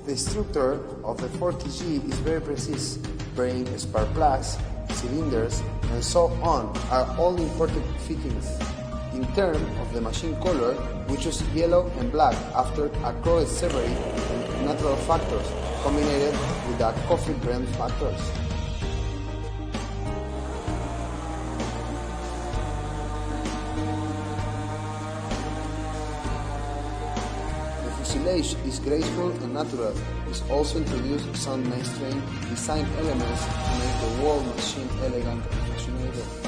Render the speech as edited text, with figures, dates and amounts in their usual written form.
The structure of the 40G is very precise. Bearing, spark plugs, cylinders, and so on are all imported fittings. In terms of the machine color, we choose yellow and black after a crowd separate and natural factors combined with the coffee blend factors. The fuselage is graceful and natural. It also introduced some mainstream design elements to make the whole machine elegant and fashionable.